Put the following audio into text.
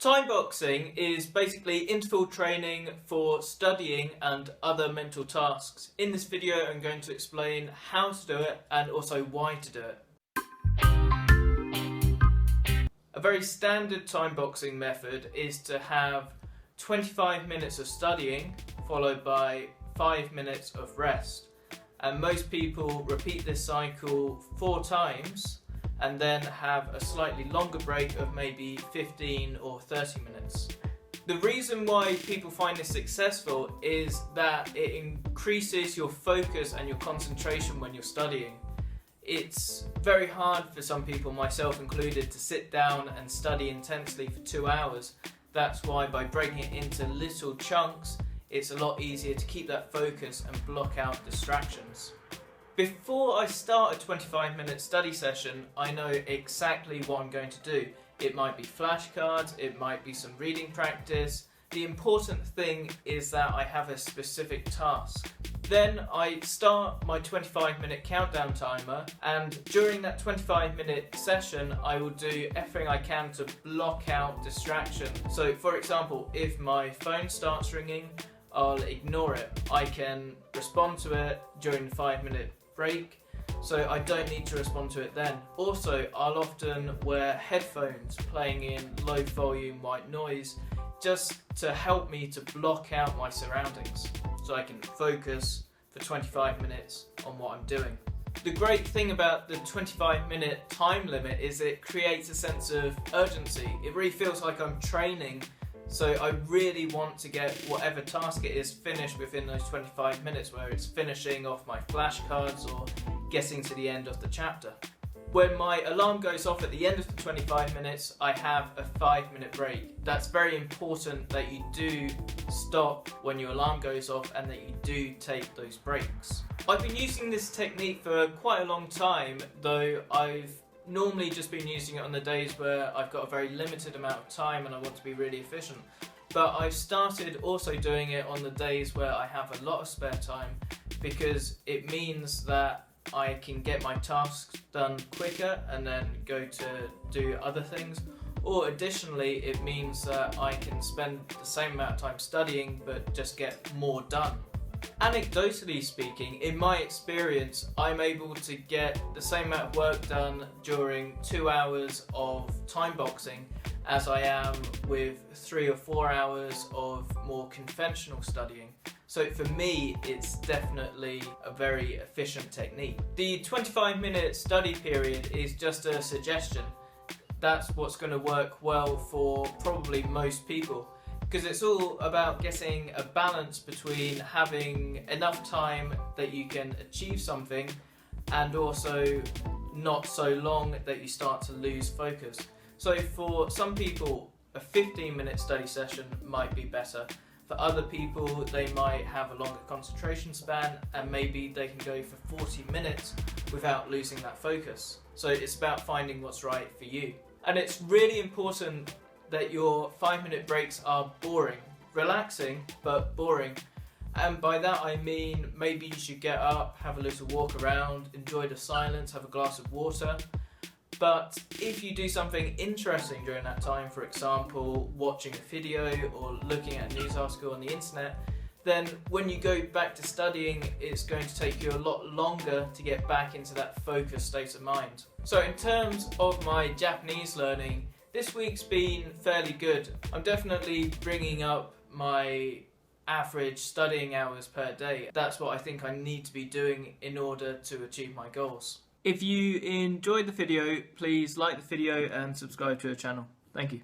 Timeboxing is basically interval training for studying and other mental tasks. In this video I'm going to explain how to do it and also why to do it. A very standard timeboxing method is to have 25 minutes of studying followed by 5 minutes of rest. And most people repeat this cycle 4 times and then have a slightly longer break of maybe 15 or 30 minutes. The reason why people find this successful is that it increases your focus and your concentration when you're studying. It's very hard for some people, myself included, to sit down and study intensely for 2 hours. That's why by breaking it into little chunks, it's a lot easier to keep that focus and block out distractions. Before I start a 25-minute study session, I know exactly what I'm going to do. It might be flashcards, it might be some reading practice. The important thing is that I have a specific task. Then I start my 25-minute countdown timer, and during that 25-minute session I will do everything I can to block out distraction. So for example, if my phone starts ringing, I'll ignore it. I can respond to it during the 5-minute break, so I don't need to respond to it then. Also, I'll often wear headphones playing in low volume white noise just to help me to block out my surroundings so I can focus for 25 minutes on what I'm doing. The great thing about the 25-minute time limit is it creates a sense of urgency. It really feels like I'm training, so I really want to get whatever task it is finished within those 25 minutes, where it's finishing off my flashcards or getting to the end of the chapter. When my alarm goes off at the end of the 25 minutes, I have a 5-minute break. That's very important that you do stop when your alarm goes off and that you do take those breaks. I've been using this technique for quite a long time, though I've normally just been using it on the days where I've got a very limited amount of time and I want to be really efficient. But I've started also doing it on the days where I have a lot of spare time, because it means that I can get my tasks done quicker and then go to do other things. Or additionally, it means that I can spend the same amount of time studying but just get more done. Anecdotally speaking, in my experience, I'm able to get the same amount of work done during 2 hours of timeboxing as I am with 3 or 4 hours of more conventional studying. So for me, it's definitely a very efficient technique. The 25-minute study period is just a suggestion. That's what's going to work well for probably most people, because it's all about getting a balance between having enough time that you can achieve something and also not so long that you start to lose focus. So for some people, a 15-minute study session might be better. For other people, they might have a longer concentration span and maybe they can go for 40 minutes without losing that focus. So it's about finding what's right for you. And it's really important that your 5-minute breaks are boring. Relaxing, but boring. And by that I mean maybe you should get up, have a little walk around, enjoy the silence, have a glass of water. But if you do something interesting during that time, for example, watching a video or looking at a news article on the internet, then when you go back to studying, it's going to take you a lot longer to get back into that focused state of mind. So in terms of my Japanese learning, this week's been fairly good. I'm definitely bringing up my average studying hours per day. That's what I think I need to be doing in order to achieve my goals. If you enjoyed the video, please like the video and subscribe to the channel. Thank you.